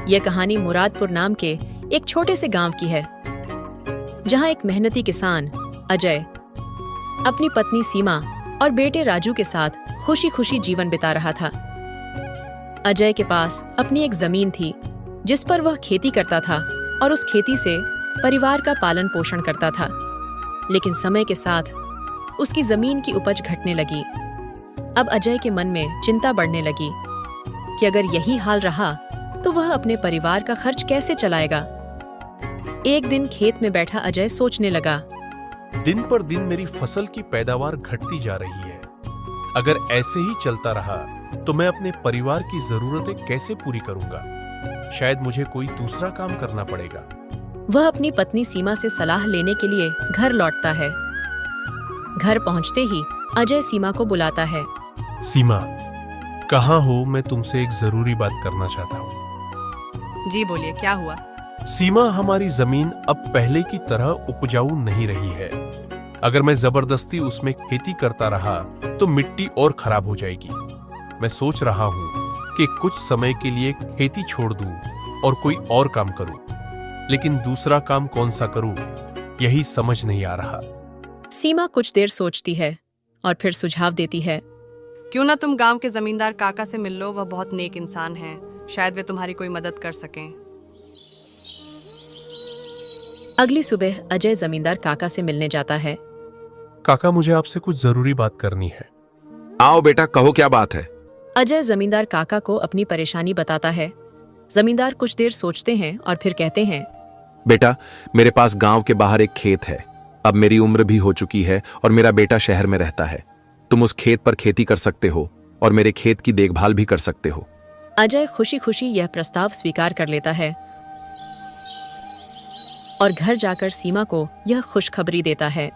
यह कहानी मुरादपुर नाम के एक छोटे से गांव की है, जहां एक मेहनती किसान अजय अपनी पत्नी सीमा और बेटे राजू के साथ खुशी खुशी जीवन बिता रहा था। अजय के पास अपनी एक जमीन थी जिस पर वह खेती करता था और उस खेती से परिवार का पालन पोषण करता था। लेकिन समय के साथ उसकी जमीन की उपज घटने लगी। अब अजय के मन में चिंता बढ़ने लगी कि अगर यही हाल रहा तो वह अपने परिवार का खर्च कैसे चलाएगा। एक दिन खेत में बैठा अजय सोचने लगा, दिन पर दिन मेरी फसल की पैदावार घटती जा रही है। अगर ऐसे ही चलता रहा तो मैं अपने परिवार की जरूरतें कैसे पूरी करूंगा? शायद मुझे कोई दूसरा काम करना पड़ेगा। वह अपनी पत्नी सीमा से सलाह लेने के लिए घर लौटता है। घर पहुंचते ही अजय सीमा को बुलाता है। सीमा, कहाँ हो? मैं तुमसे एक जरूरी बात करना चाहता हूँ। जी बोलिए, क्या हुआ? सीमा, हमारी जमीन अब पहले की तरह उपजाऊ नहीं रही है। अगर मैं जबरदस्ती उसमें खेती करता रहा तो मिट्टी और खराब हो जाएगी। मैं सोच रहा हूँ कि कुछ समय के लिए खेती छोड़ दूं और कोई और काम करूं, लेकिन दूसरा काम कौन सा करूं, यही समझ नहीं आ रहा। सीमा कुछ देर सोचती है और फिर सुझाव देती है, क्यों ना तुम गांव के जमींदार काका से मिल लो, वह बहुत नेक इंसान हैं। शायद वे तुम्हारी कोई मदद कर सकें। अगली सुबह अजय जमींदार काका से मिलने जाता है। काका, मुझे आपसे कुछ जरूरी बात करनी है। आओ बेटा, कहो क्या बात है। अजय जमींदार काका को अपनी परेशानी बताता है। जमींदार कुछ देर सोचते हैं और फिर कहते हैं, बेटा, मेरे पास गांव के बाहर एक खेत है। अब मेरी उम्र भी हो चुकी है और मेरा बेटा शहर में रहता है। तुम उस खेत पर खेती कर सकते हो और मेरे खेत की देखभाल भी कर सकते हो। अजय खुशी खुशी यह प्रस्ताव स्वीकार कर लेता है और घर जाकर सीमा को यह खुशखबरी देता है।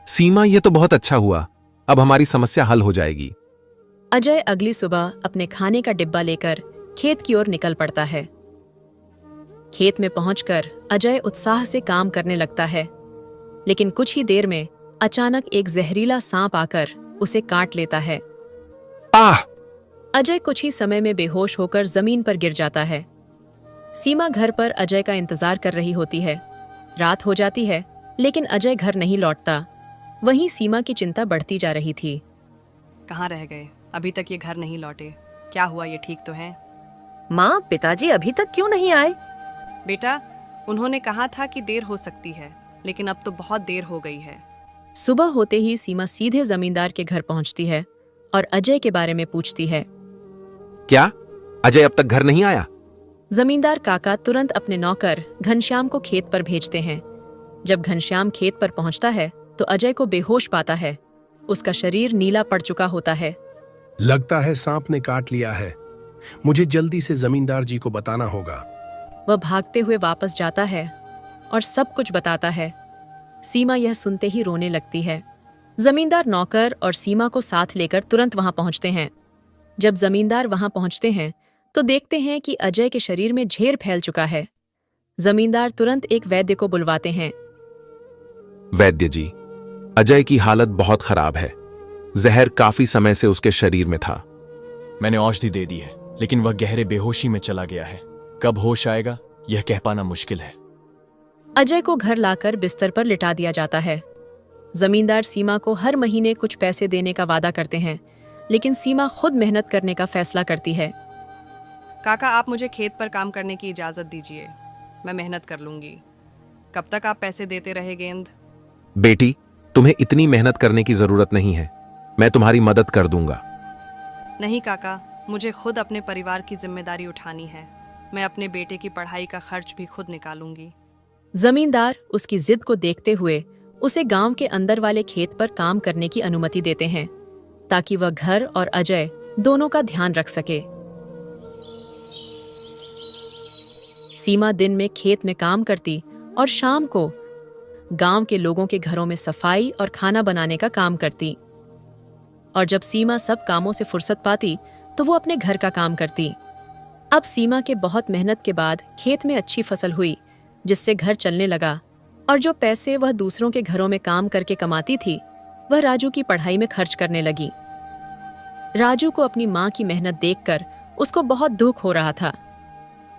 सीमा, यह तो बहुत अच्छा हुआ। अब हमारी समस्या हल हो जाएगी। अजय अगली सुबह अपने खाने का डिब्बा लेकर खेत की ओर निकल पड़ता है। खेत में पहुंचकर अजय उत्साह से काम करने लगता है, लेकिन कुछ ही देर में अचानक एक जहरीला सांप आकर उसे काट लेता है। आह! अजय कुछ ही समय में बेहोश होकर जमीन पर गिर जाता है। सीमा घर पर अजय का इंतजार कर रही होती है। रात हो जाती है, लेकिन अजय घर नहीं लौटता। वहीं सीमा की चिंता बढ़ती जा रही थी। कहाँ रह गए? अभी तक ये घर नहीं लौटे। क्या हुआ, ये ठीक तो है? माँ, पिताजी अभी तक क्यों नहीं आए? बेटा, उन्होंने कहा था कि देर हो सकती है, लेकिन अब तो बहुत देर हो गई है। सुबह होते ही सीमा सीधे जमींदार के घर पहुंचती है और अजय के बारे में पूछती है। क्या अजय अब तक घर नहीं आया? जमींदार काका तुरंत अपने नौकर घनश्याम को खेत पर भेजते हैं। जब घनश्याम खेत पर पहुंचता है तो अजय को बेहोश पाता है। उसका शरीर नीला पड़ चुका होता है। लगता है सांप ने काट लिया है। मुझे जल्दी से जमींदार जी को बताना होगा। वह भागते हुए वापस जाता है और सब कुछ बताता है। सीमा यह सुनते ही रोने लगती है। जमींदार नौकर और सीमा को साथ लेकर तुरंत वहां पहुंचते हैं। जब जमींदार वहां पहुंचते हैं तो देखते हैं कि अजय के शरीर में झेर फैल चुका है। जमींदार तुरंत एक वैद्य को बुलवाते हैं। वैद्य जी, अजय की हालत बहुत खराब है। जहर काफी समय से उसके शरीर में था। मैंने औषधि दे दी है, लेकिन वह गहरे बेहोशी में चला गया है। कब होश आएगा, यह कह पाना मुश्किल है। अजय को घर लाकर बिस्तर पर लिटा दिया जाता है। जमींदार सीमा को हर महीने कुछ पैसे देने का वादा करते हैं, लेकिन सीमा खुद मेहनत करने का फैसला करती है। काका, आप मुझे खेत पर काम करने की इजाजत दीजिए। मैं मेहनत कर लूंगी। कब तक आप पैसे देते रहे गेंद? बेटी, तुम्हें इतनी मेहनत करने की जरूरत नहीं है। मैं तुम्हारी मदद कर दूंगा। नहीं काका, मुझे खुद अपने परिवार की जिम्मेदारी उठानी है। मैं अपने बेटे की पढ़ाई का खर्च भी खुद निकालूंगी। जमींदार उसकी जिद को देखते हुए उसे गांव के अंदर वाले खेत पर काम करने की अनुमति देते हैं, ताकि वह घर और अजय दोनों का ध्यान रख सके। सीमा दिन में खेत में काम करती और शाम को गांव के लोगों के घरों में सफाई और खाना बनाने का काम करती। और जब सीमा सब कामों से फुर्सत पाती तो वो अपने घर का काम करती। अब सीमा के बहुत मेहनत के बाद खेत में अच्छी फसल हुई, जिससे घर चलने लगा, और जो पैसे वह दूसरों के घरों में काम करके कमाती थी वह राजू की पढ़ाई में खर्च करने लगी। राजू को अपनी माँ की मेहनत देखकर उसको बहुत दुख हो रहा था।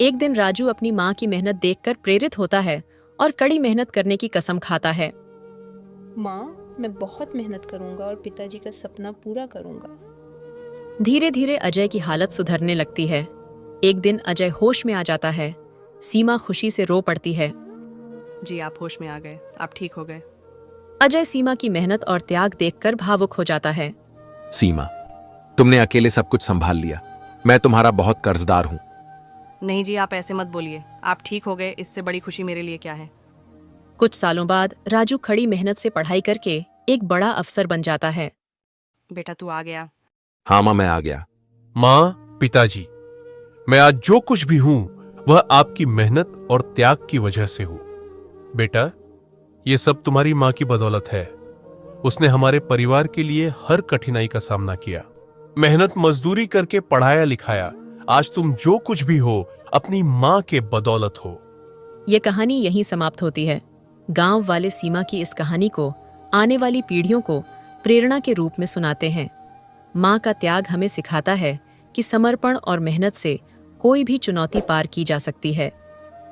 एक दिन राजू अपनी माँ की मेहनत देखकर प्रेरित होता है और कड़ी मेहनत करने की कसम खाता है। माँ, मैं बहुत मेहनत करूंगा और पिताजी का सपना पूरा करूंगा। धीरे धीरे अजय की हालत सुधरने लगती है। एक दिन अजय होश में आ जाता है। सीमा खुशी से रो पड़ती है। जी आप होश में आ गए, आप ठीक हो गए। अजय सीमा की मेहनत और त्याग देखकर भावुक हो जाता है। सीमा, तुमने अकेले सब कुछ संभाल लिया। मैं तुम्हारा बहुत कर्जदार हूं। नहीं जी, आप ऐसे मत बोलिए। आप ठीक हो गए, इससे बड़ी खुशी मेरे लिए क्या है। कुछ सालों बाद राजू कड़ी मेहनत से पढ़ाई करके एक बड़ा अफसर बन जाता है। बेटा तू आ गया। हाँ मां, मैं आ गया। माँ, पिताजी, मैं आज जो कुछ भी हूं वह आपकी मेहनत और त्याग की वजह से हूं। बेटा, ये सब तुम्हारी मां की बदौलत है। उसने हमारे परिवार के लिए हर कठिनाई का सामना किया, मेहनत मजदूरी करके पढ़ाया लिखाया। आज तुम जो कुछ भी हो अपनी मां के बदौलत हो। ये कहानी यहीं समाप्त होती है। गांव वाले सीमा की इस कहानी को आने वाली पीढ़ियों को प्रेरणा के रूप में सुनाते हैं। मां का त्याग हमें सिखाता है कि समर्पण और मेहनत से कोई भी चुनौती पार की जा सकती है।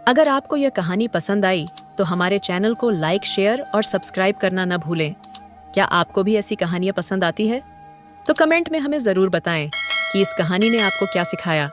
अगर आपको यह कहानी पसंद आई तो हमारे चैनल को लाइक, शेयर और सब्सक्राइब करना न भूलें। क्या आपको भी ऐसी कहानियां पसंद आती है? तो कमेंट में हमें जरूर बताएं कि इस कहानी ने आपको क्या सिखाया।